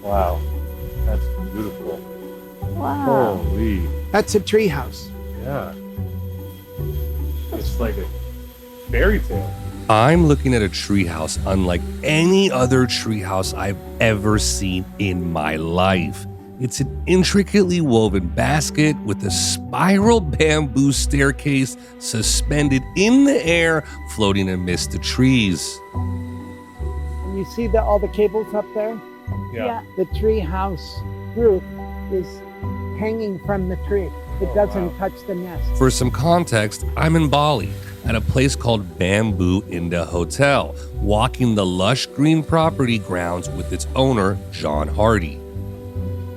Wow, that's beautiful. Wow. Holy, That's a tree house. yeah. It's like a fairy tale. I'm looking at a treehouse unlike any other treehouse I've ever seen in my life. It's an intricately woven basket with a spiral bamboo staircase suspended in the air, floating amidst the trees. And you see all the cables up there? Yeah. The tree house roof is hanging from the tree. It doesn't touch the nest. For some context, I'm in Bali at a place called Bambu Indah Hotel, walking the lush green property grounds with its owner, John Hardy.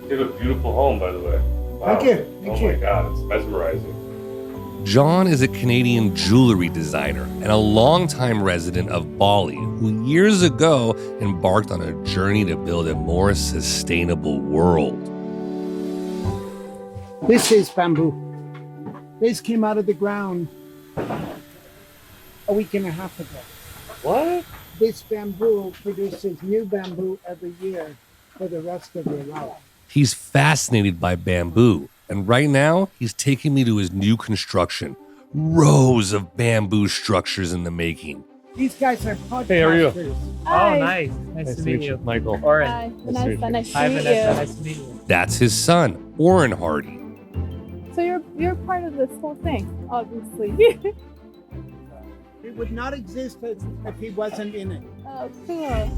You have a beautiful home, by the way. Wow. Thank you. Thank you. Oh my God, it's mesmerizing. John is a Canadian jewelry designer and a longtime resident of Bali who years ago embarked on a journey to build a more sustainable world. This is bamboo. This came out of the ground a week and a half ago. What? This bamboo produces new bamboo every year for the rest of your life. He's fascinated by bamboo, and right now he's taking me to his new construction. Rows of bamboo structures in the making. These guys are podcasters. Hey, how are you? Hi. Oh, nice to meet you. Michael. Orin. Hi, Nice to Vanessa. Nice Hi, to meet Vanessa. you. Nice to meet you. That's his son, Orin Hardy. So you're part of this whole thing, obviously. It would not exist if he wasn't in it. Oh, cool.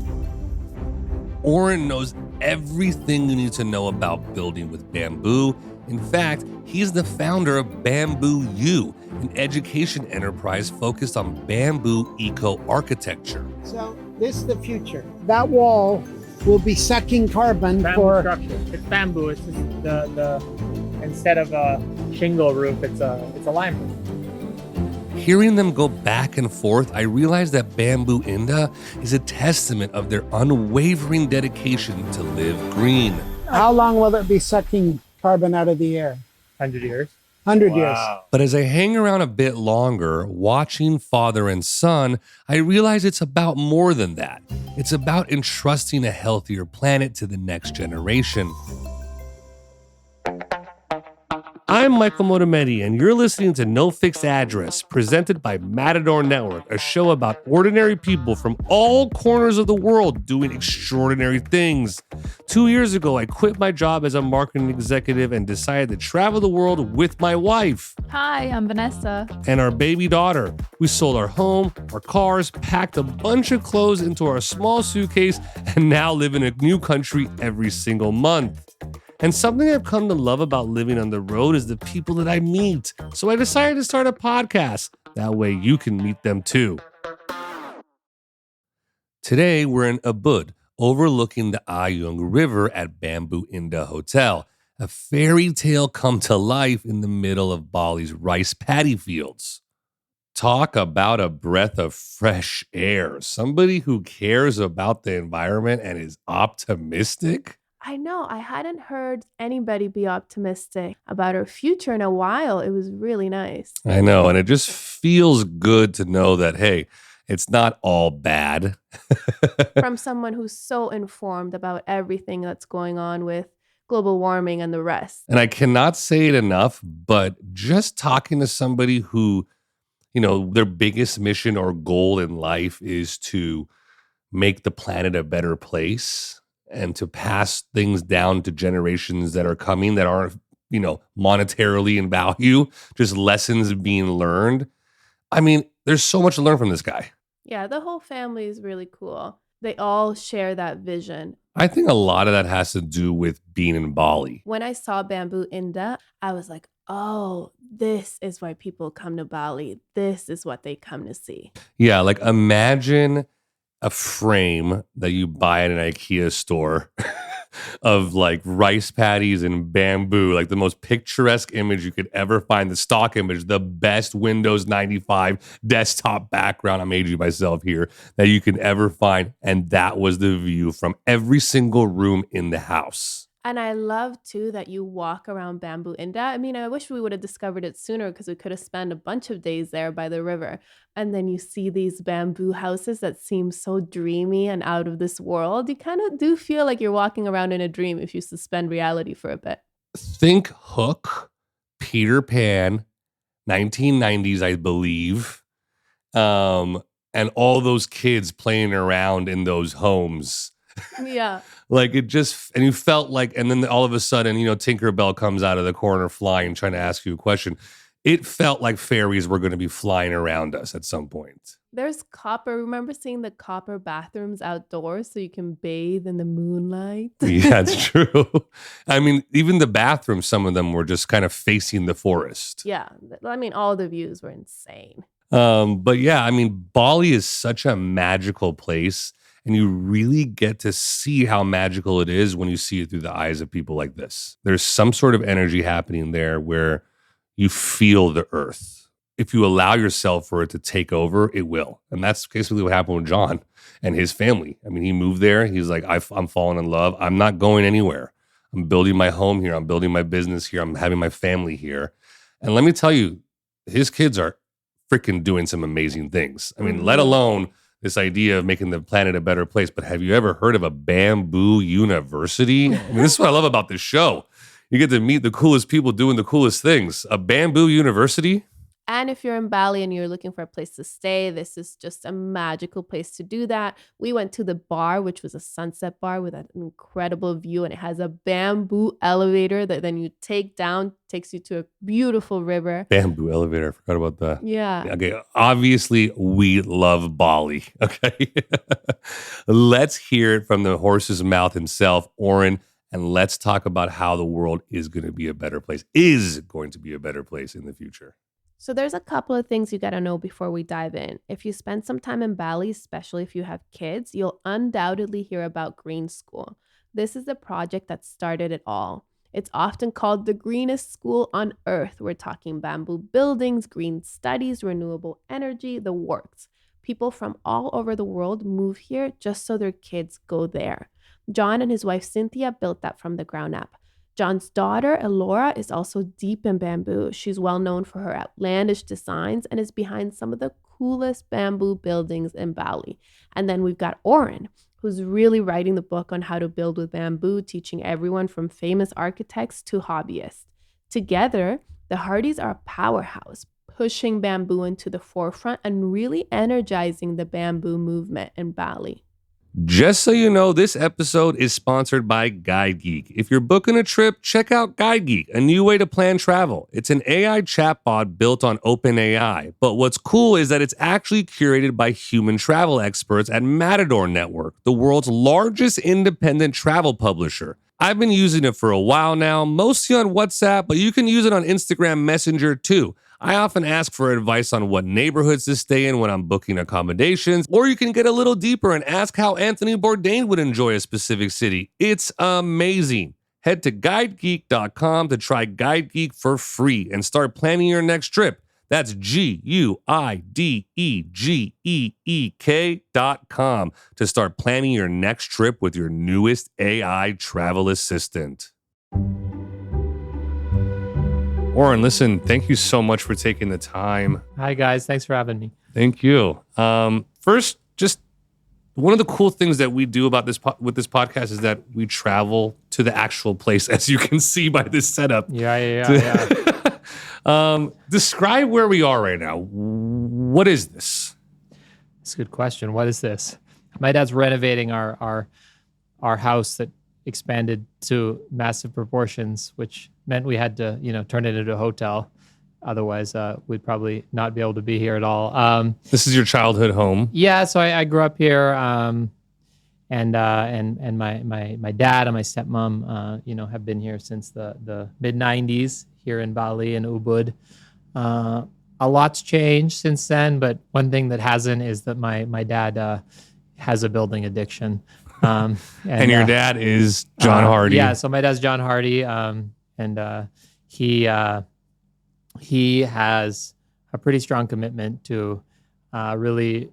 Orin knows everything you need to know about building with bamboo. In fact, he's the founder of Bamboo U, an education enterprise focused on bamboo eco-architecture. So this is the future. That wall will be sucking carbon Bamboo for structure. It's bamboo. It's just the instead of a shingle roof, it's a lime roof. Hearing them go back and forth, I realized that Bambu Indah is a testament of their unwavering dedication to live green. how long will it be sucking carbon out of the air? 100 years. 100 years. Wow. But as I hang around a bit longer, watching father and son, I realize it's about more than that. It's about entrusting a healthier planet to the next generation. I'm Michael Motomedi, and you're listening to No Fixed Address, presented by Matador Network, a show about ordinary people from all corners of the world doing extraordinary things. 2 years ago, I quit my job as a marketing executive and decided to travel the world with my wife Hi, I'm Vanessa. and our baby daughter. We sold our home, our cars, packed a bunch of clothes into our small suitcase, and now live in a new country every single month. And something I've come to love about living on the road is the people that I meet. So I decided to start a podcast. That way you can meet them too. Today we're in Ubud, overlooking the Ayung River at Bambu Indah Hotel, a fairy tale come to life in the middle of Bali's rice paddy fields. Talk about a breath of fresh air. Somebody who cares about the environment and is optimistic. I know, I hadn't heard anybody be optimistic about our future in a while. It was really nice. I know, and it just feels good to know that, hey, it's not all bad. From someone who's so informed about everything that's going on with global warming and the rest. And I cannot say it enough, but just talking to somebody who, their biggest mission or goal in life is to make the planet a better place and to pass things down to generations that are coming that aren't, monetarily in value, just lessons being learned. I mean, there's so much to learn from this guy. Yeah, the whole family is really cool. They all share that vision. I think a lot of that has to do with being in Bali. When I saw Bambu Indah, I was like, oh, this is why people come to Bali. This is what they come to see. Yeah, like imagine a frame that you buy at an IKEA store of like rice paddies and bamboo, like the most picturesque image you could ever find, the stock image, the best Windows 95 desktop background, I made you myself here, that you can ever find. And that was the view from every single room in the house. And I love too that you walk around Bambu Indah. I mean, I wish we would have discovered it sooner because we could have spent a bunch of days there by the river. And then you see these bamboo houses that seem so dreamy and out of this world. You kind of do feel like you're walking around in a dream if you suspend reality for a bit. Think Hook, Peter Pan, 1990s, I believe. And all those kids playing around in those homes. Yeah. Like it just, and you felt like, and then all of a sudden, Tinkerbell comes out of the corner flying, trying to ask you a question. It felt like fairies were going to be flying around us at some point. There's copper. Remember seeing the copper bathrooms outdoors so you can bathe in the moonlight? Yeah, it's true. I mean, even the bathrooms, some of them were just kind of facing the forest. Yeah. I mean, all the views were insane. But yeah, I mean, Bali is such a magical place, and you really get to see how magical it is when you see it through the eyes of people like this. There's some sort of energy happening there where you feel the earth. If you allow yourself for it to take over, it will. And that's basically what happened with John and his family. I mean, he moved there. He's like, I'm falling in love. I'm not going anywhere. I'm building my home here. I'm building my business here. I'm having my family here. And let me tell you, his kids are freaking doing some amazing things. I mean, let alone this idea of making the planet a better place. But have you ever heard of a bamboo university? I mean, this is what I love about this show. You get to meet the coolest people doing the coolest things. A bamboo university. And if you're in Bali and you're looking for a place to stay, this is just a magical place to do that. We went to the bar, which was a sunset bar with an incredible view, and it has a bamboo elevator that then you take down, takes you to a beautiful river. Bamboo elevator. I forgot about that. Yeah. Okay. Obviously, we love Bali. Okay. Let's hear it from the horse's mouth himself, Orin, and let's talk about how the world is going to be a better place, is going to be a better place in the future. So there's a couple of things you got to know before we dive in. If you spend some time in Bali, especially if you have kids, you'll undoubtedly hear about Green School. This is the project that started it all. It's often called the greenest school on earth. We're talking bamboo buildings, green studies, renewable energy, the works. People from all over the world move here just so their kids go there. John and his wife Cynthia built that from the ground up. John's daughter, Elora, is also deep in bamboo. She's well known for her outlandish designs and is behind some of the coolest bamboo buildings in Bali. And then we've got Orin, who's really writing the book on how to build with bamboo, teaching everyone from famous architects to hobbyists. Together, the Hardys are a powerhouse, pushing bamboo into the forefront and really energizing the bamboo movement in Bali. Just so you know, this episode is sponsored by Guide Geek. If you're booking a trip, check out Guide Geek, a new way to plan travel. It's an AI chatbot built on OpenAI, but what's cool is that it's actually curated by human travel experts at Matador Network, the world's largest independent travel publisher. I've been using it for a while now, mostly on WhatsApp, but you can use it on Instagram Messenger too. I often ask for advice on what neighborhoods to stay in when I'm booking accommodations, or you can get a little deeper and ask how Anthony Bourdain would enjoy a specific city. It's amazing. Head to guidegeek.com to try Guide Geek for free and start planning your next trip. That's guidegeek.com to start planning your next trip with your newest AI travel assistant. Orin, listen, thank you so much for taking the time. Hi, guys. Thanks for having me. Thank you. First, just one of the cool things that we do about this with this podcast is that we travel to the actual place, as you can see by this setup. Yeah. Describe where we are right now. What is this? That's a good question. What is this? My dad's renovating our house that expanded to massive proportions, which meant we had to, turn it into a hotel. Otherwise, we'd probably not be able to be here at all. This is your childhood home. Yeah, so I grew up here, and my dad and my stepmom, have been here since the mid '90s here in Bali and Ubud. A lot's changed since then, but one thing that hasn't is that my dad has a building addiction. And your dad is John Hardy. Yeah, so my dad's John Hardy, and he has a pretty strong commitment to really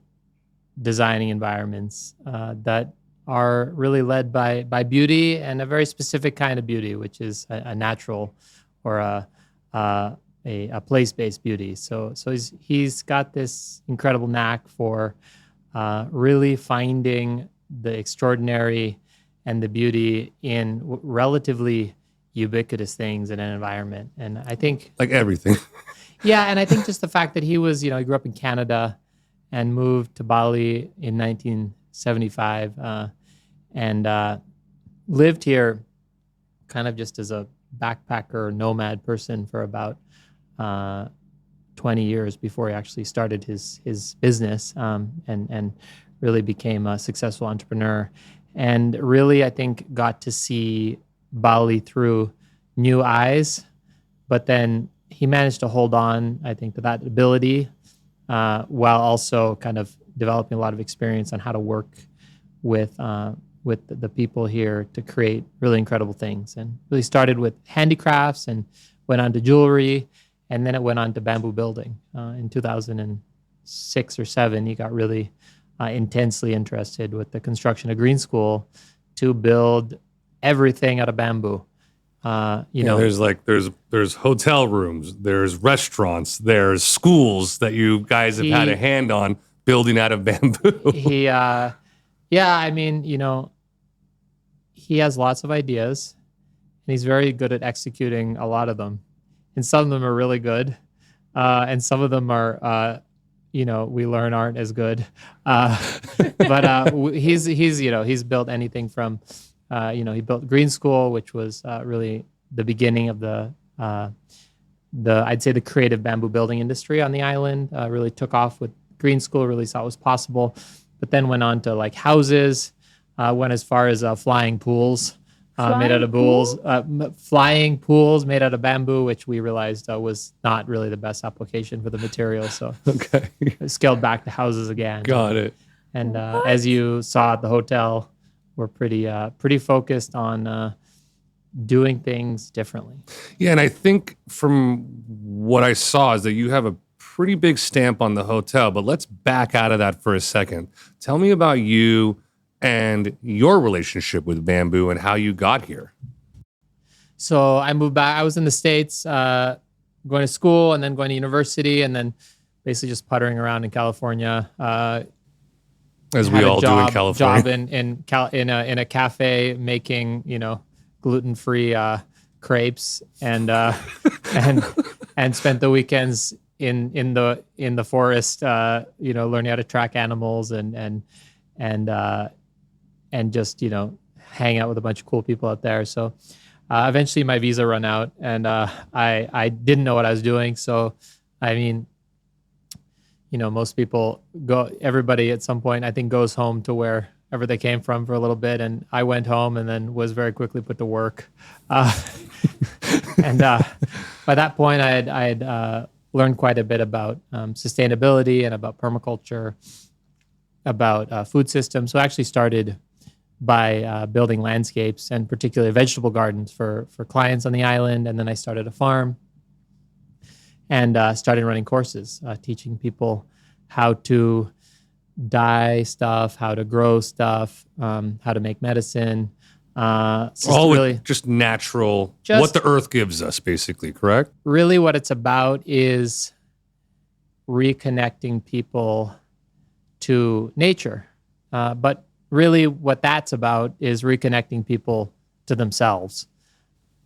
designing environments that are really led by beauty, and a very specific kind of beauty, which is a natural or a place-based beauty. So he's got this incredible knack for really finding the extraordinary and the beauty in relatively ubiquitous things in an environment. And I think Like everything. yeah, and I think just the fact that he was, he grew up in Canada and moved to Bali in 1975 and lived here kind of just as a backpacker, nomad person for about 20 years before he actually started his business and really became a successful entrepreneur. And really, I think, got to see Bali through new eyes, but then he managed to hold on, I think, to that ability while also kind of developing a lot of experience on how to work with the people here to create really incredible things. And really started with handicrafts and went on to jewelry, and then it went on to bamboo building. In 2006 or 7, he got really intensely interested with the construction of green school to build everything out of bamboo. There's hotel rooms, there's restaurants, there's schools that you guys have had a hand on building out of bamboo. He has lots of ideas, and he's very good at executing a lot of them. And some of them are really good, and some of them are, we learn aren't as good. But he's built anything from, he built Green School, which was really the beginning of I'd say the creative bamboo building industry on the island. Really took off with Green School, really saw it was possible, but then went on to like houses, went as far as flying pools. Made out of flying pools made out of bamboo, which we realized was not really the best application for the material. So Okay. scaled back the houses again. Got it. And as you saw at the hotel, we're pretty focused on doing things differently. Yeah, and I think from what I saw is that you have a pretty big stamp on the hotel, but let's back out of that for a second. Tell me about you and your relationship with bamboo and how you got here. So I moved back. I was in the States going to school and then going to university and then basically just puttering around in California. As we all do in California. Job in a cafe making, gluten-free crepes and spent the weekends in the forest, learning how to track animals and just, hang out with a bunch of cool people out there. So eventually my visa ran out and I didn't know what I was doing. So, most people everybody at some point, I think, goes home to wherever they came from for a little bit. And I went home and then was very quickly put to work. And by that point, I had learned quite a bit about sustainability and about permaculture, about food systems. So I actually started by building landscapes and particularly vegetable gardens for clients on the island. And then I started a farm and started running courses, teaching people how to dye stuff, how to grow stuff, how to make medicine. All with just natural, what the earth gives us, basically, correct? Really what it's about is reconnecting people to nature. But really what that's about is reconnecting people to themselves.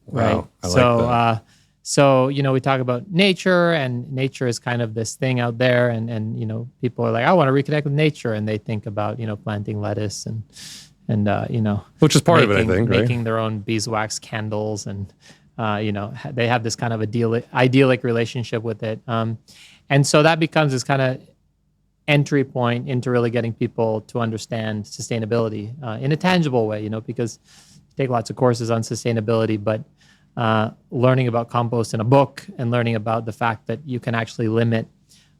Right? Wow, I like that. So, we talk about nature, and nature is kind of this thing out there, and people are like, I want to reconnect with nature, and they think about, planting lettuce and which is part of it, I think, right? Making their own beeswax candles, and they have this kind of idyllic relationship with it. And so that becomes this kind of entry point into really getting people to understand sustainability in a tangible way, because you take lots of courses on sustainability, but learning about compost in a book and learning about the fact that you can actually limit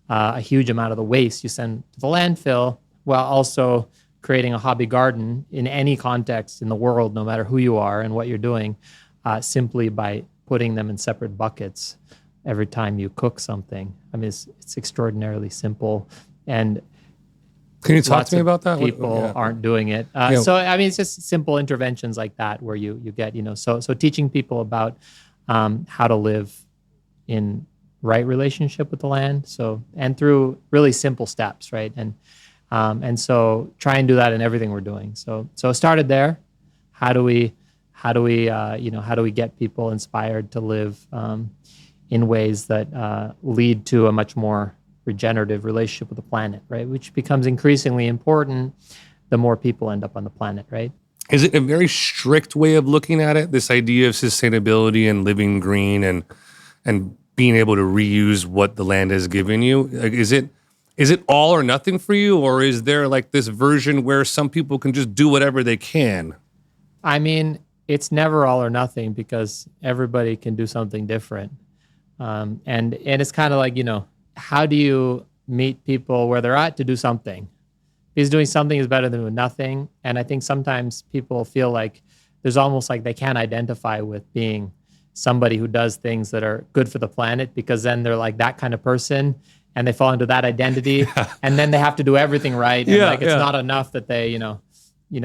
a huge amount of the waste you send to the landfill while also creating a hobby garden in any context in the world, no matter who you are and what you're doing, simply by putting them in separate buckets every time you cook something. It's extraordinarily simple. And Can you talk lots to me of about that? people aren't doing it. Yeah. So I mean, it's just simple interventions like that where you get, so teaching people about how to live in right relationship with the land. So, and through really simple steps, right? And so try and do that in everything we're doing. So it started there. How do we get people inspired to live in ways that lead to a much more regenerative relationship with the planet, right? Which becomes increasingly important the more people end up on the planet, right? Is it a very strict way of looking at it? This idea of sustainability and living green and being able to reuse what the land has given you? Like, is it all or nothing for you, or is there like this version where some people can just do whatever they can? I mean, it's never all or nothing because everybody can do something different, and it's kind of like, how do you meet people where they're at to do something? Because doing something is better than doing nothing. And I think sometimes people feel like there's almost like they can't identify with being somebody who does things that are good for the planet, because then they're like that kind of person and they fall into that identity. And then they have to do everything right. And it's not enough that they,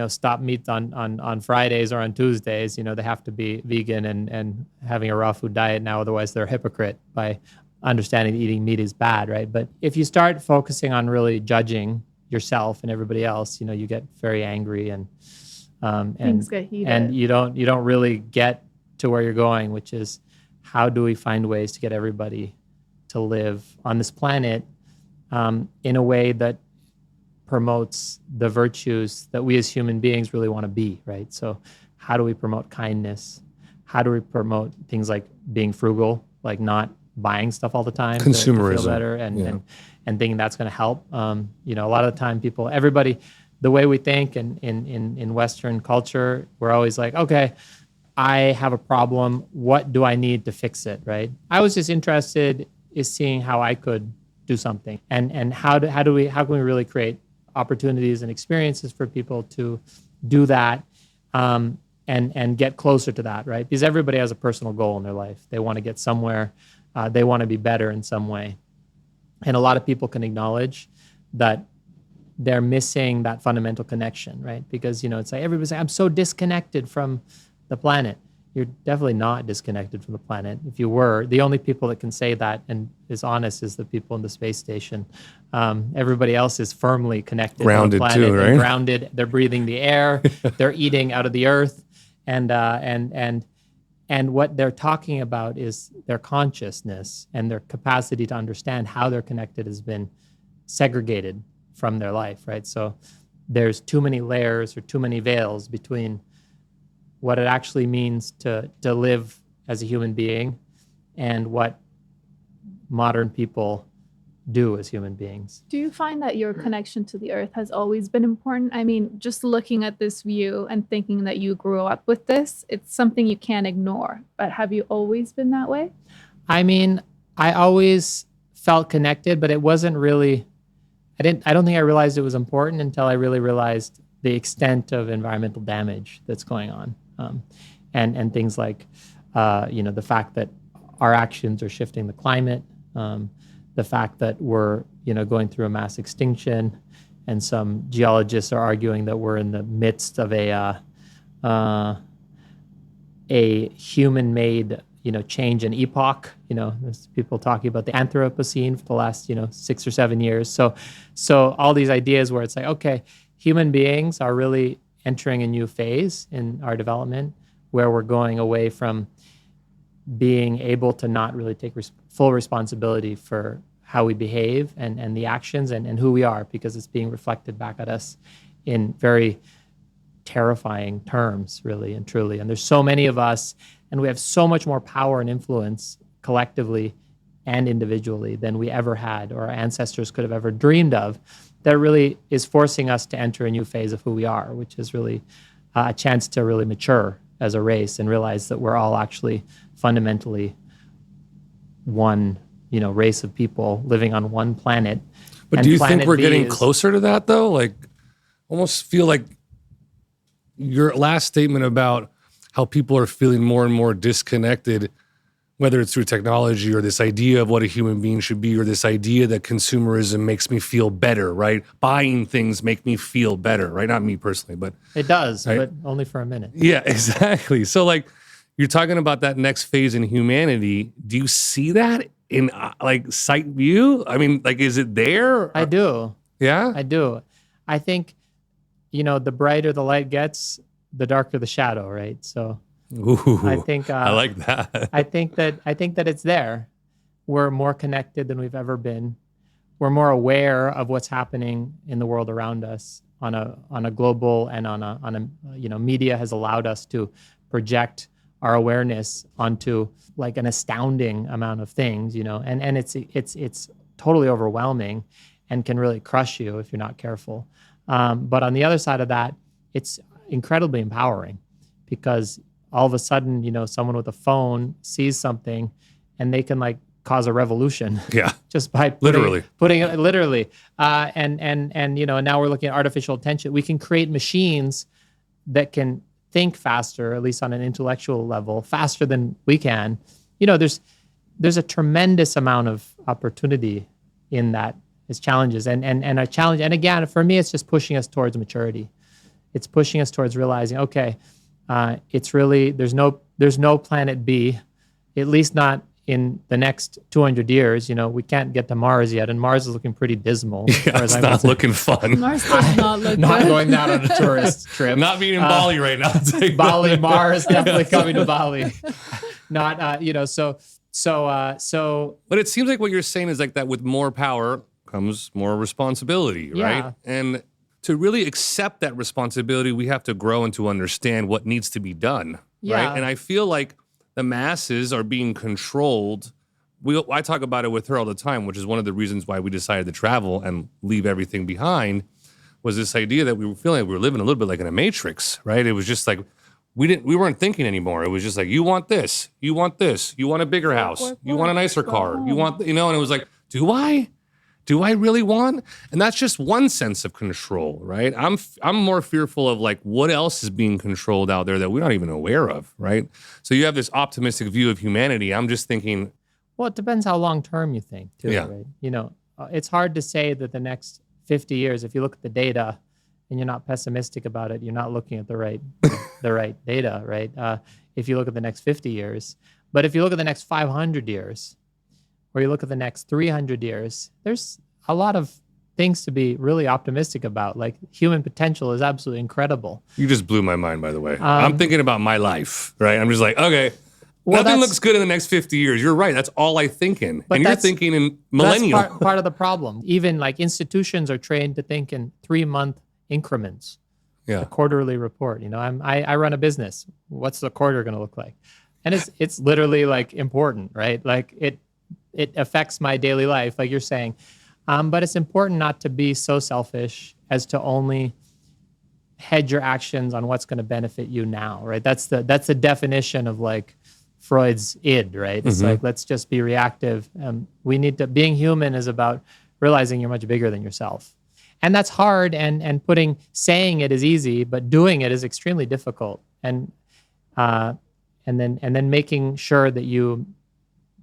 stop meat on Fridays or on Tuesdays. They have to be vegan and having a raw food diet now, otherwise they're a hypocrite by understanding that eating meat is bad, right? But if you start focusing on really judging yourself and everybody else, you get very angry and things get heated. And you don't really get to where you're going, which is how do we find ways to get everybody to live on this planet in a way that promotes the virtues that we as human beings really want to be, right? So how do we promote kindness? How do we promote things like being frugal, like not buying stuff all the time, consumerism, to feel better, and thinking that's going to help. A lot of the time, everybody, the way we think in Western culture, we're always like, okay, I have a problem. What do I need to fix it, right? I was just interested in seeing how I could do something, and how can we really create opportunities and experiences for people to do that, and get closer to that, right? Because everybody has a personal goal in their life. They want to get somewhere. They want to be better in some way. And a lot of people can acknowledge that they're missing that fundamental connection, right? Because, it's like everybody's like, I'm so disconnected from the planet. You're definitely not disconnected from the planet. If you were, the only people that can say that and is honest is the people in the space station. Everybody else is firmly connected grounded to the planet, too, right? And grounded. They're breathing the air. They're eating out of the earth. And what they're talking about is their consciousness and their capacity to understand how they're connected has been segregated from their life, right? So there's too many layers or too many veils between what it actually means to live as a human being and what modern people do as human beings. Do you find that your connection to the earth has always been important? I mean, just looking at this view and thinking that you grew up with this, it's something you can't ignore. But have you always been that way? I mean, I always felt connected, but it wasn't really, I don't think I realized it was important until I really realized the extent of environmental damage that's going on. And things like, the fact that our actions are shifting the climate, the fact that we're, going through a mass extinction, and some geologists are arguing that we're in the midst of a human-made, change in epoch. There's people talking about the Anthropocene for the last, 6 or 7 years. So all these ideas where it's like, okay, human beings are really entering a new phase in our development where we're going away from being able to not really take full responsibility for how we behave and the actions and who we are, because it's being reflected back at us in very terrifying terms, really and truly. And there's so many of us, and we have so much more power and influence collectively and individually than we ever had or our ancestors could have ever dreamed of, that really is forcing us to enter a new phase of who we are, which is really a chance to really mature as a race and realize that we're all actually fundamentally one, race of people living on one planet. But do you think we're getting closer to that, though? Like, almost feel like your last statement about how people are feeling more and more disconnected whether it's through technology or this idea of what a human being should be, or this idea that consumerism makes me feel better, right? Buying things make me feel better, right? Not me personally, but It does, right? but only for a minute. Yeah, exactly. So like you're talking about that next phase in humanity. Do you see that in like sight view? I mean, like, is it there? I do. Yeah. I do. I think, the brighter the light gets, the darker the shadow, right? So Ooh, I think I like that. I think that it's there. We're more connected than we've ever been. We're more aware of what's happening in the world around us on a global and on a media has allowed us to project our awareness onto like an astounding amount of things, and it's totally overwhelming and can really crush you if you're not careful. But on the other side of that, it's incredibly empowering because all of a sudden, someone with a phone sees something and they can like cause a revolution. Yeah. Just by putting it literally. And now we're looking at artificial attention. We can create machines that can think faster, at least on an intellectual level, faster than we can. There's a tremendous amount of opportunity in that as challenges and a challenge. And again, for me, it's just pushing us towards maturity. It's pushing us towards realizing, okay, it's really, there's no planet B, at least not in the next 200 years. We can't get to Mars yet, and Mars is looking pretty dismal. Yeah, it's not looking fun. Mars does not look Not good. going out on a tourist trip. Not being in Bali right now. Bali, Mars, definitely coming to Bali. Not, so. But it seems like what you're saying is like that with more power comes more responsibility, right? Yeah. And to really accept that responsibility, we have to grow and to understand what needs to be done, Yeah. right? And I feel like the masses are being controlled. I talk about it with her all the time, which is one of the reasons why we decided to travel and leave everything behind, was this idea that we were feeling like we were living a little bit like in a matrix, right? It was just like we weren't thinking anymore. It was just like, you want this, you want this, you want a bigger house, you want a nicer car, you want, and it was like, do I? Do I really want? And that's just one sense of control, right? I'm more fearful of like what else is being controlled out there that we're not even aware of, right? So you have this optimistic view of humanity. I'm just thinking, Well, it depends how long term you think, too, Yeah. right? It's hard to say that the next 50 years, if you look at the data and you're not pessimistic about it, you're not looking at the right data, right? If you look at the next 50 years. But if you look at the next 500 years, or you look at the next 300 years, there's a lot of things to be really optimistic about. Like human potential is absolutely incredible. you just blew my mind, by the way. I'm thinking about my life, right? I'm just like, okay, Well, nothing that's- looks good in the next 50 years. You're right. That's all I think in. But And you're that's- thinking in millennial. That's part of the problem. Even like institutions are trained to think in 3-month increments. Yeah. A quarterly report. I run a business. What's the quarter going to look like? And it's literally like important, right? Like it affects my daily life, like you're saying. But it's important not to be so selfish as to only hedge your actions on what's going to benefit you now, right? That's the definition of like Freud's id, right? It's like, let's just be reactive. Being human is about realizing you're much bigger than yourself. And that's hard, and saying it is easy, but doing it is extremely difficult. And then making sure that you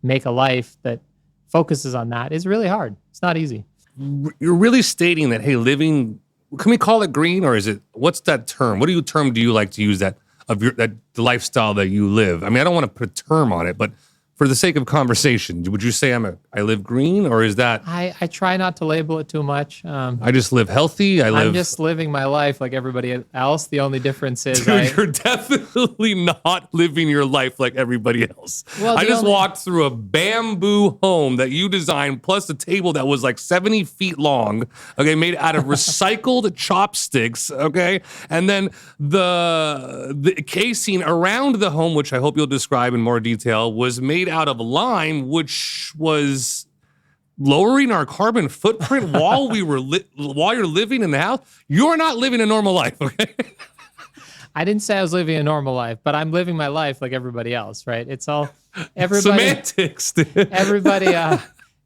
make a life that focuses on that is really hard. It's not easy. You're really stating that, hey, living, can we call it green, or is it, what's that term? What term do you like to use that the lifestyle that you live? I mean, I don't want to put a term on it, but for the sake of conversation, would you say I live green, or is that I try not to label it too much. I just live healthy? I'm just living my life like everybody else. The only difference is Dude, you're definitely not living your life like everybody else. Well, I the just only- walked through a bamboo home that you designed, plus a table that was like 70 feet long, okay, made out of recycled chopsticks, okay? And then the casing around the home, which I hope you'll describe in more detail, was made out of lime, which was lowering our carbon footprint while you're living in the house. You're not living a normal life, okay? I didn't say I was living a normal life, but I'm living my life like everybody else, right? It's all everybody. Semantics, dude.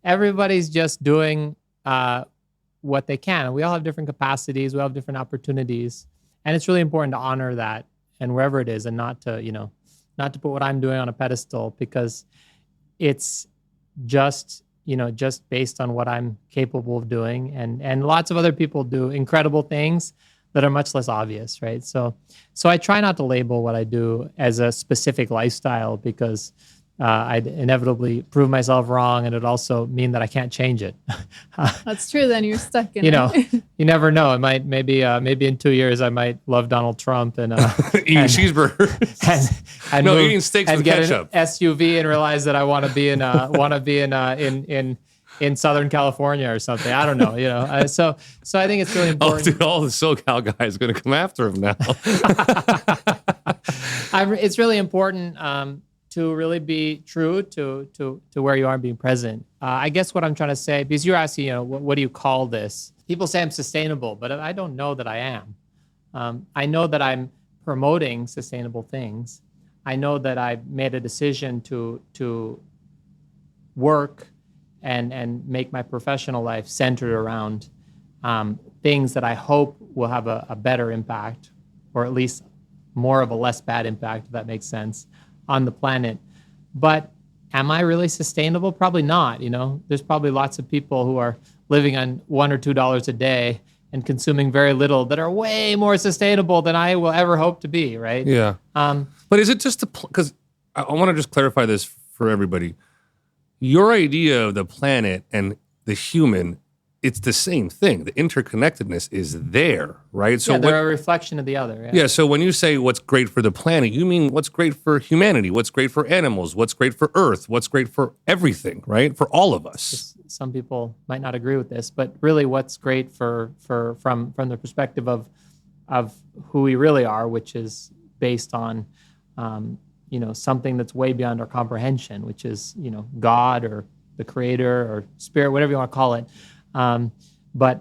Everybody's just doing what they can. And we all have different capacities. We all have different opportunities. And it's really important to honor that and wherever it is, and not to put what I'm doing on a pedestal, because it's just, just based on what I'm capable of doing. And lots of other people do incredible things that are much less obvious, right? So I try not to label what I do as a specific lifestyle because I'd inevitably prove myself wrong, and it'd also mean that I can't change it. That's true. Then you're stuck in it. You never know. It might maybe in 2 years I might love Donald Trump and eating cheeseburgers. and no, move, eating steaks and with get ketchup. an SUV and realize that I want to be in Southern California or something. I don't know. So I think it's really important. Oh, dude, all the SoCal guys are going to come after him now. It's really important to really be true to where you are and being present. I guess what I'm trying to say, because you're asking, what do you call this? People say I'm sustainable, but I don't know that I am. I know that I'm promoting sustainable things. I know that I've made a decision to work and make my professional life centered around things that I hope will have a better impact, or at least more of a less bad impact, if that makes sense, on the planet. But am I really sustainable? Probably not. There's probably lots of people who are living on $1 or $2 a day and consuming very little that are way more sustainable than I will ever hope to be, right? Yeah. But is it just because I want to just clarify this for everybody. Your idea of the planet and the human, it's the same thing. The interconnectedness is there, right? So they're a reflection of the other. Yeah, so when you say what's great for the planet, you mean what's great for humanity, what's great for animals, what's great for Earth, what's great for everything, right? For all of us. Some people might not agree with this, but really what's great from the perspective of who we really are, which is based on something that's way beyond our comprehension, which is, God or the creator or spirit, whatever you want to call it. But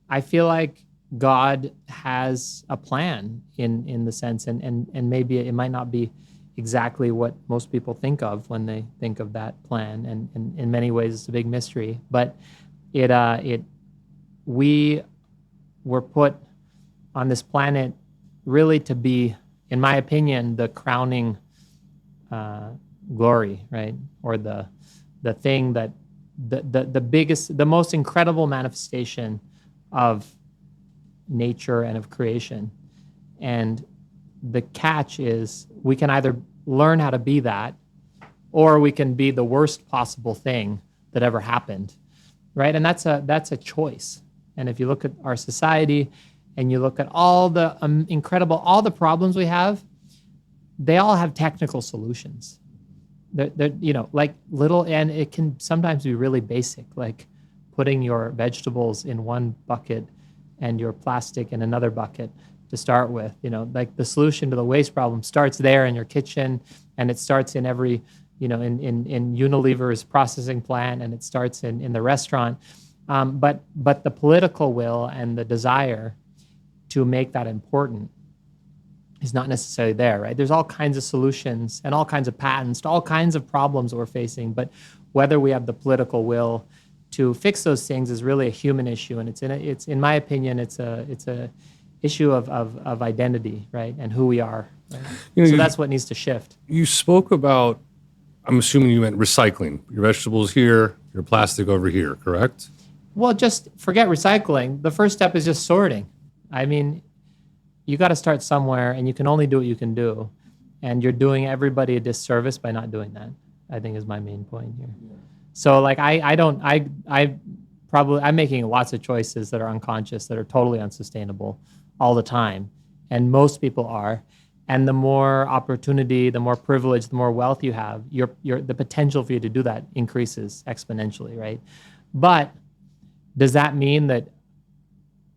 I feel like God has a plan in the sense, and maybe it might not be exactly what most people think of when they think of that plan. And in many ways, it's a big mystery. But we were put on this planet really to be, in my opinion, the crowning glory, right? Or the thing that the biggest, the most incredible manifestation of nature and of creation. And the catch is we can either learn how to be that, or we can be the worst possible thing that ever happened, right? And that's a choice. And if you look at our society and you look at all the all the problems we have, they all have technical solutions. They're like little, and it can sometimes be really basic, like putting your vegetables in one bucket and your plastic in another bucket to start with. Like the solution to the waste problem starts there in your kitchen, and it starts in every, in Unilever's processing plant, and it starts in the restaurant. But the political will and the desire to make that important is not necessarily there, right? There's all kinds of solutions and all kinds of patents to all kinds of problems that we're facing, but whether we have the political will to fix those things is really a human issue, and it's in my opinion, it's a issue of identity, right, and who we are. Right? So that's what needs to shift. You spoke about, I'm assuming you meant recycling. Your vegetables here, your plastic over here, correct? Well, just forget recycling. The first step is just sorting. I mean, you got to start somewhere, and you can only do what you can do. And you're doing everybody a disservice by not doing that, I think, is my main point here. Yeah. So like, I'm making lots of choices that are unconscious, that are totally unsustainable all the time. And most people are. And the more opportunity, the more privilege, the more wealth you have, the potential for you to do that increases exponentially, right? But does that mean that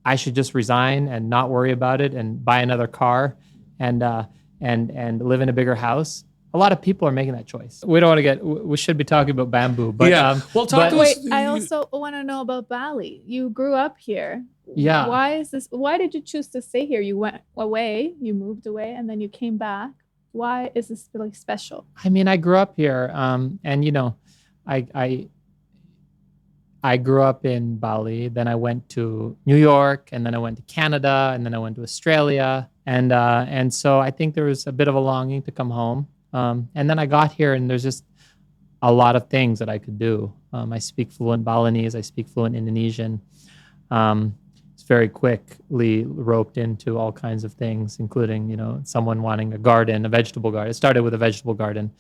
I should just resign and not worry about it and buy another car and live in a bigger house? A lot of people are making that choice. We should be talking about bamboo, but yeah. Well, talk to us. Wait, I also want to know about Bali. You grew up here. Yeah. Why did you choose to stay here? You went away, you moved away, and then you came back. Why is this really special? I mean, I grew up here, and I grew up in Bali, then I went to New York, and then I went to Canada, and then I went to Australia. And so I think there was a bit of a longing to come home. And then I got here, and there's just a lot of things that I could do. I speak fluent Balinese. I speak fluent Indonesian. It's very quickly roped into all kinds of things, including, someone wanting a garden, a vegetable garden. It started with a vegetable garden.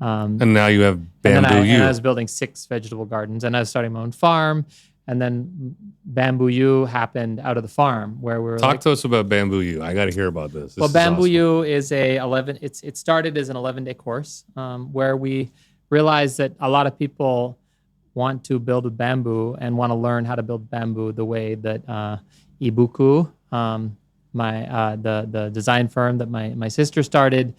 And now you have and Bambu I was building 6 vegetable gardens, and I was starting my own farm. And then Bambu U happened out of the farm, where we were Talk to us about Bambu U. I got to hear about this. Well, This is Bambu awesome. U is it started as an 11-day course, where we realized that a lot of people want to build with bamboo and want to learn how to build bamboo the way that Ibuku, the design firm that my sister started,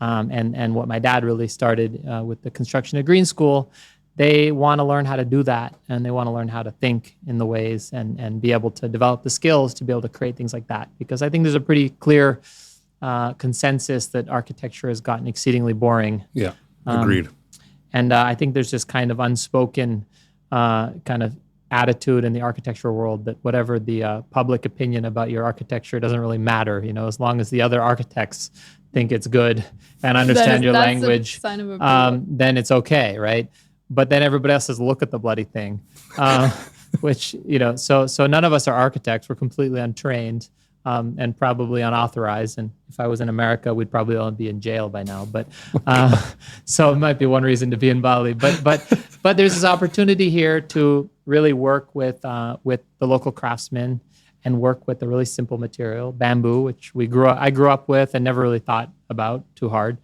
and what my dad really started with the construction of Green School. They want to learn how to do that, and they want to learn how to think in the ways and be able to develop the skills to be able to create things like that. Because I think there's a pretty clear consensus that architecture has gotten exceedingly boring. Yeah, agreed. And I think there's this kind of unspoken kind of attitude in the architectural world that whatever the public opinion about your architecture doesn't really matter, as long as the other architects think it's good and understand your language, sign of approval. then it's okay, right? But then everybody else says, look at the bloody thing, which, so none of us are architects. We're completely untrained and probably unauthorized. And if I was in America, we'd probably all be in jail by now. But so it might be one reason to be in Bali. But there's this opportunity here to really work with the local craftsmen and work with a really simple material, bamboo, which I grew up with and never really thought about too hard.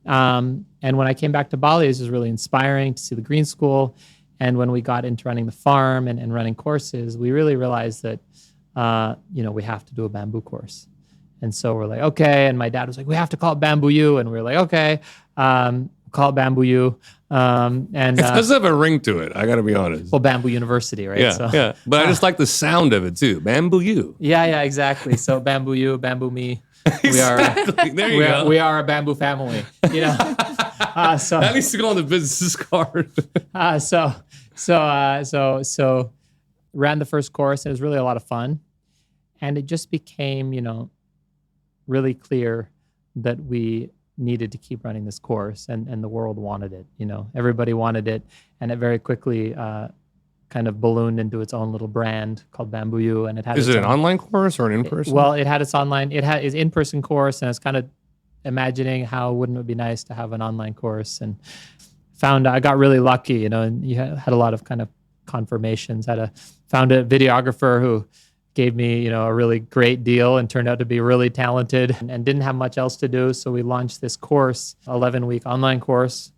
And when I came back to Bali, it was just really inspiring to see the Green School. And when we got into running the farm and running courses, we really realized that, we have to do a bamboo course. And so we're like, okay. And my dad was like, we have to call it Bambu U. And we were like, okay, call it Bambu U. It does have a ring to it, I got to be honest. Well, Bamboo University, right? Yeah, yeah. But I just like the sound of it too. Bambu U. Yeah, exactly. So Bambu U, Bambu me. Exactly. There you go. We are a bamboo family. So that needs to go on the business card. So ran the first course. And it was really a lot of fun, and it just became, really clear that we needed to keep running this course, and the world wanted it. Everybody wanted it, and it very quickly kind of ballooned into its own little brand called Bambu U, and it had. Is it an online course or an in-person? Well, it had its online. It had its in-person course, and I was kind of imagining how wouldn't it be nice to have an online course, and I got really lucky, and you had a lot of kind of confirmations. Found a videographer who gave me, a really great deal and turned out to be really talented and didn't have much else to do. So we launched this course, 11-week online course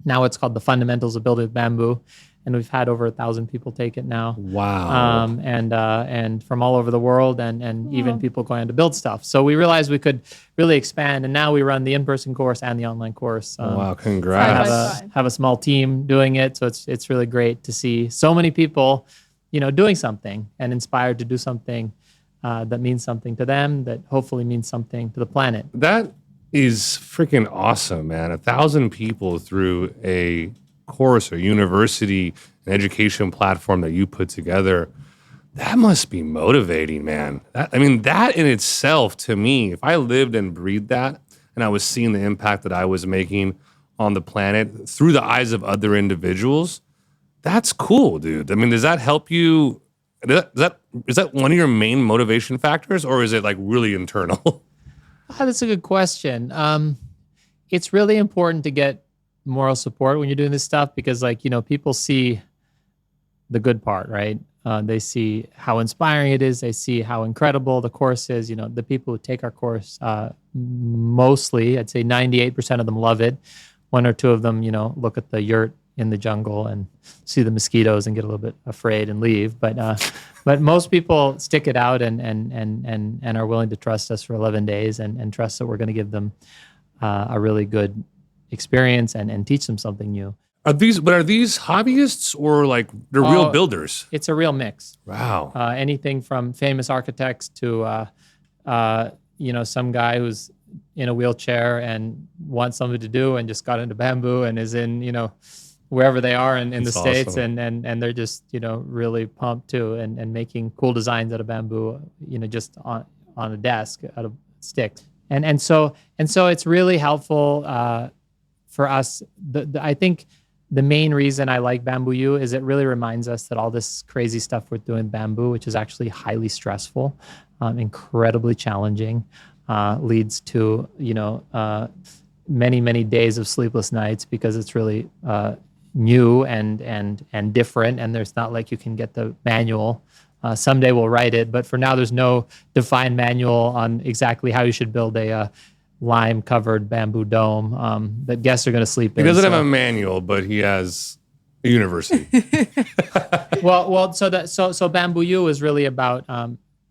now it's called The Fundamentals of Building with Bamboo. And we've had over 1,000 people take it now. Wow. And from all over the world and even people going on to build stuff. So we realized we could really expand. And now we run the in-person course and the online course. Wow, congrats. Have a small team doing it. So it's really great to see so many people, doing something and inspired to do something that means something to them, that hopefully means something to the planet. That is freaking awesome, man. 1,000 people through a course or university and education platform that you put together. That must be motivating, man. That in itself, to me, if I lived and breathed that and I was seeing the impact that I was making on the planet through the eyes of other individuals, that's cool, dude. Does that help you? Is that one of your main motivation factors, or is it like really internal? That's a good question. It's really important to get moral support when you're doing this stuff, because people see the good part, right? They see how inspiring it is. They see how incredible the course is. The people who take our course, mostly, I'd say 98% of them love it. One or two of them, look at the yurt in the jungle and see the mosquitoes and get a little bit afraid and leave. But most people stick it out and are willing to trust us for 11 days and trust that we're going to give them a really good experience and teach them something new. Are these hobbyists or like they're real builders? It's a real mix. Wow. Anything from famous architects to some guy who's in a wheelchair and wants something to do and just got into bamboo and is in wherever they are in the States, awesome. and they're just really pumped too and making cool designs out of bamboo, just on a desk out of sticks. And so it's really helpful for us, I think the main reason I like Bamboo U is it really reminds us that all this crazy stuff we're doing bamboo, which is actually highly stressful, incredibly challenging, leads to many days of sleepless nights because it's really new and different, and there's not like you can get the manual. Someday we'll write it, but for now there's no defined manual on exactly how you should build a lime-covered bamboo dome that guests are going to sleep in. He doesn't have a manual, but he has a university. So Bamboo U is really about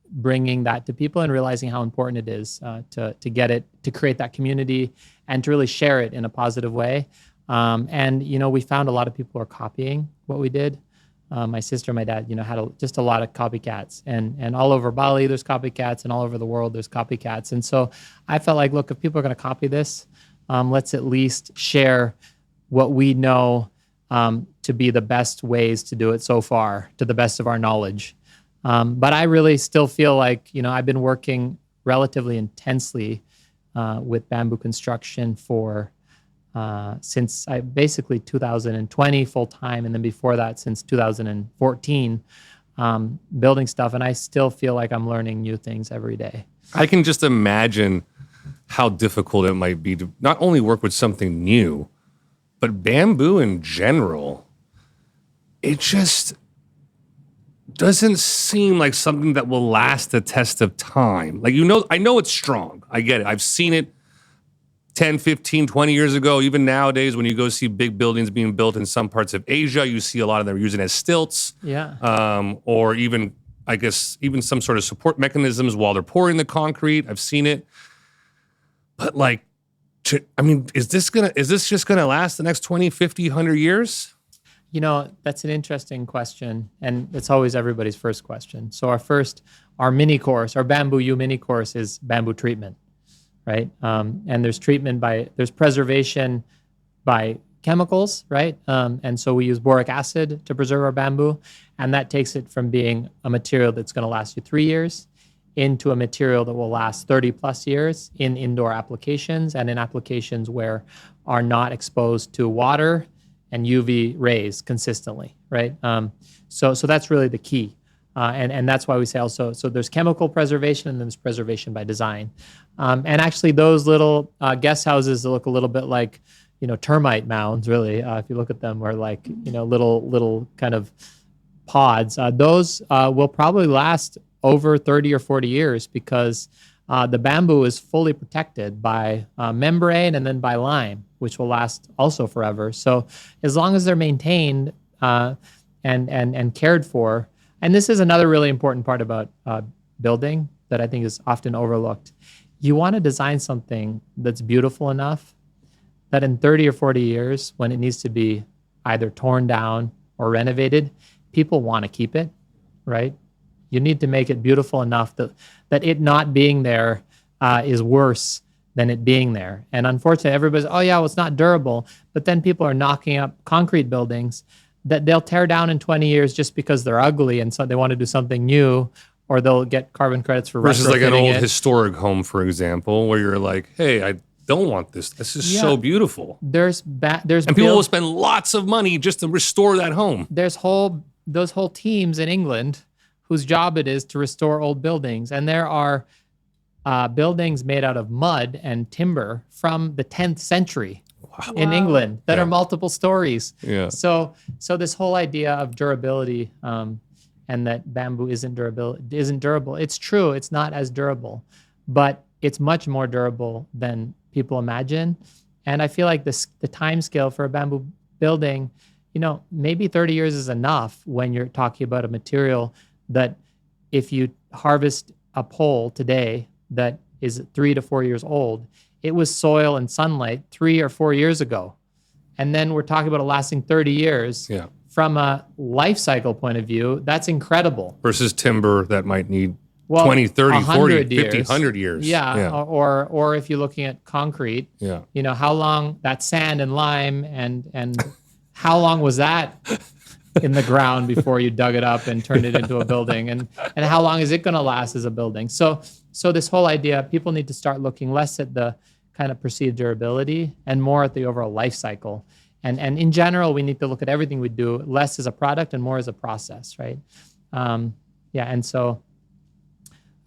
bringing that to people and realizing how important it is to get it, to create that community and to really share it in a positive way. And we found a lot of people are copying what we did. My sister and my dad, had just a lot of copycats, and all over Bali there's copycats, and all over the world there's copycats. And so I felt like, look, if people are going to copy this, let's at least share what we know to be the best ways to do it so far, to the best of our knowledge. But I really still feel like, I've been working relatively intensely with bamboo construction for since basically 2020 full time, and then before that since 2014, building stuff, and I still feel like I'm learning new things every day. I can just imagine how difficult it might be to not only work with something new, but bamboo in general. It just doesn't seem like something that will last the test of time. Like, I know it's strong. I get it. I've seen it 10, 15, 20 years ago. Even nowadays, when you go see big buildings being built in some parts of Asia, you see a lot of them using as stilts. Yeah. Or even, I guess, even some sort of support mechanisms while they're pouring the concrete. I've seen it. But is this just gonna last the next 20, 50, 100 years? That's an interesting question, and it's always everybody's first question. So our mini course, our Bamboo U mini course is bamboo treatment, right? And there's preservation by chemicals, right? And so we use boric acid to preserve our bamboo, and that takes it from being a material that's going to last you 3 years into a material that will last 30 plus years in indoor applications and in applications where are not exposed to water and UV rays consistently, right? So that's really the key. And that's why we say also, so there's chemical preservation and then there's preservation by design. And actually those little guest houses that look a little bit like, termite mounds, really, if you look at them, or like, little kind of pods, those will probably last over 30 or 40 years because the bamboo is fully protected by membrane and then by lime, which will last also forever. So as long as they're maintained and cared for, and this is another really important part about building that I think is often overlooked. You want to design something that's beautiful enough that in 30 or 40 years, when it needs to be either torn down or renovated, people want to keep it, right? You need to make it beautiful enough that it not being there is worse than it being there. And unfortunately, everybody's, it's not durable. But then people are knocking up concrete buildings that they'll tear down in 20 years just because they're ugly and so they want to do something new, or they'll get carbon credits for versus like an retrofitting old it. Historic home, for example, where you're like, hey, I don't want this. This is so beautiful. And people will spend lots of money just to restore that home. There's those whole teams in England whose job it is to restore old buildings. And there are buildings made out of mud and timber from the 10th century in England that are multiple stories. Yeah. So this whole idea of durability and that bamboo isn't durable. It's true, it's not as durable, but it's much more durable than people imagine. And I feel like the time scale for a bamboo building, maybe 30 years is enough when you're talking about a material that if you harvest a pole today that is 3 to 4 years old, it was soil and sunlight 3 or 4 years ago. And then we're talking about it lasting 30 years. Yeah. From a life cycle point of view, that's incredible. Versus timber that might need 20, 30, 40, 50, 100 years. Yeah. Or if you're looking at concrete, how long that sand and lime and how long was that in the ground before you dug it up and turned it into a building, and how long is it going to last as a building? So this whole idea, people need to start looking less at the kind of perceived durability and more at the overall life cycle. And in general, we need to look at everything we do less as a product and more as a process, right? And so,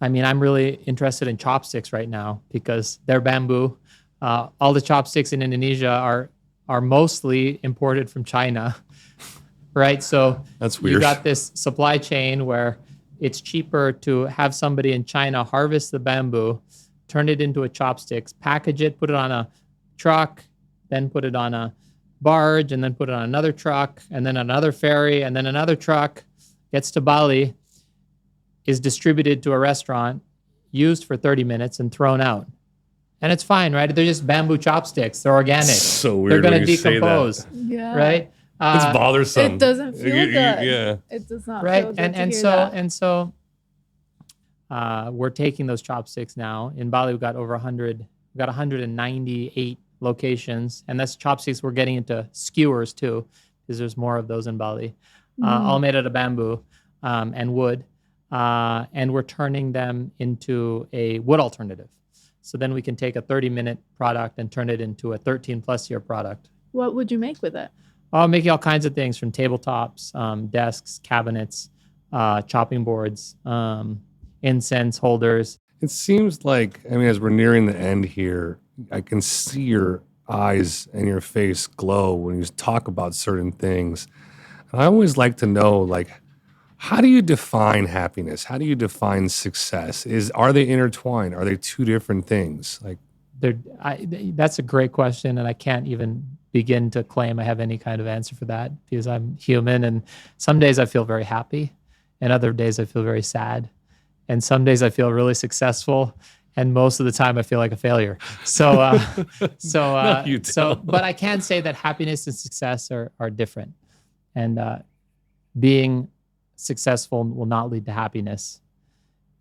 I mean, I'm really interested in chopsticks right now because they're bamboo. All the chopsticks in Indonesia are mostly imported from China, right? So That's weird. You got this supply chain where it's cheaper to have somebody in China harvest the bamboo, turn it into a chopsticks, package it, put it on a truck, then put it on a barge, and then put it on another truck, and then another ferry, and then another truck, gets to Bali, is distributed to a restaurant, used for 30 minutes, and thrown out. And it's fine, right? They're just bamboo chopsticks. They're organic. So weird. They're going when to you say that. decompose, Yeah. right? It's bothersome. It doesn't feel good. Yeah. It does not Right. feel good And to and hear so that. and so we're taking those chopsticks now. In Bali, we've got over 100. We've got 198 locations, and that's chopsticks. We're getting into skewers too, because there's more of those in Bali. All made out of bamboo and wood, and we're turning them into a wood alternative. So then we can take a 30-minute product and turn it into a 13+ year product. What would you make with it? I'm making all kinds of things from tabletops, desks, cabinets, chopping boards, incense holders. It seems like, I mean, as we're nearing the end here, I can see your eyes and your face glow when you talk about certain things. And I always like to know, like, how do you define happiness? How do you define success? Are they intertwined? Are they two different things? Like, that's a great question, and I can't even begin to claim I have any kind of answer for that because I'm human, and some days I feel very happy, and other days I feel very sad, and some days I feel really successful, and most of the time I feel like a failure. So, No, you don't. but I can say that happiness and success are different, and being successful will not lead to happiness,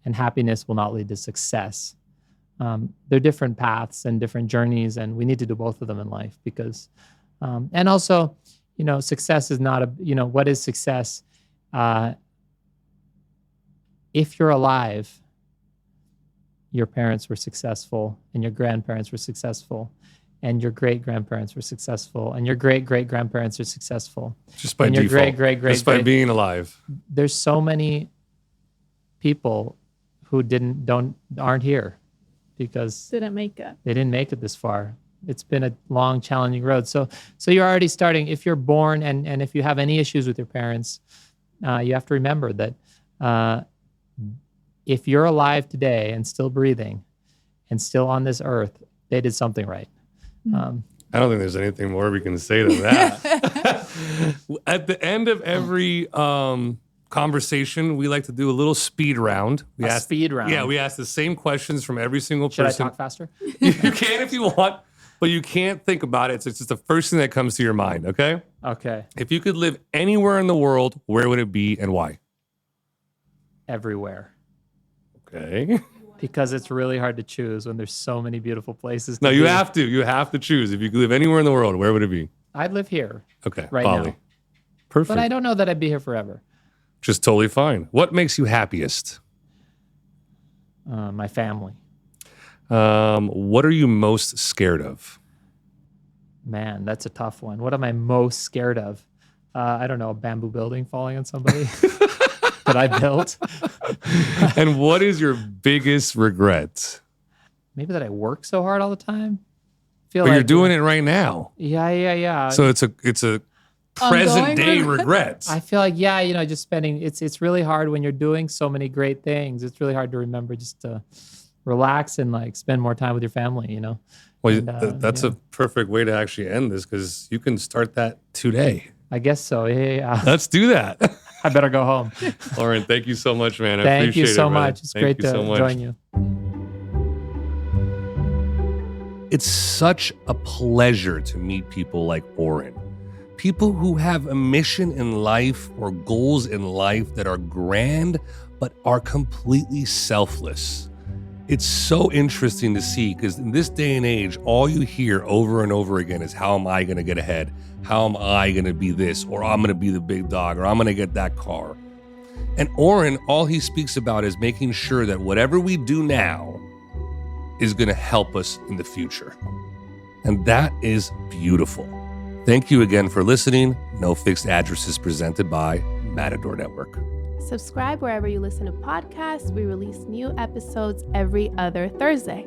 and happiness will not lead to success. They're different paths and different journeys, and we need to do both of them in life because, and also, success is not what is success? If you're alive, your parents were successful, and your grandparents were successful, and your great-grandparents were successful, and your great-great-grandparents are successful. just by And your default, great-great-great- just by being alive. There's so many people who aren't here because Didn't make it. they didn't make it this far. It's been a long, challenging road. So you're already starting. If you're born and if you have any issues with your parents, you have to remember that if you're alive today and still breathing and still on this earth, they did something right. I don't think there's anything more we can say than that. At the end of every conversation, we like to do a little speed round. Speed round. Yeah, we ask the same questions from every single Should I person. talk faster? You can if you want, but you can't think about it. So it's just the first thing that comes to your mind, okay? Okay. If you could live anywhere in the world, where would it be and why? Everywhere. Okay. Because it's really hard to choose when there's so many beautiful places. No, to you be. have to. You have to choose. If you could live anywhere in the world, where would it be? I'd live here, Okay, Right Bali. now. Perfect. but I don't know that I'd be here forever. Just totally fine. What makes you happiest? My family. What are you most scared of? Man, that's a tough one. What am I most scared of? I don't know, a bamboo building falling on somebody that I built. And what is your biggest regret? Maybe that I work so hard all the time. Feel But like you're doing it right now. Yeah. So it's a present Ongoing day regret. regret. I feel like just spending. It's really hard when you're doing so many great things. It's really hard to remember just to relax and like spend more time with your family. Well, And, that's a perfect way to actually end this because you can start that today. I guess so. Yeah. Let's do that. I better go home. Lauren, thank you so much, man. I Thank appreciate you so it, brother. much. It's Thank great you to so much. join you. It's such a pleasure to meet people like Orin. People who have a mission in life or goals in life that are grand, but are completely selfless. It's so interesting to see because in this day and age, all you hear over and over again is how am I going to get ahead? How am I going to be this? Or I'm going to be the big dog, or I'm going to get that car. And Orin, all he speaks about is making sure that whatever we do now is going to help us in the future. And that is beautiful. Thank you again for listening. No Fixed Addresses presented by Matador Network. Subscribe wherever you listen to podcasts. We release new episodes every other Thursday.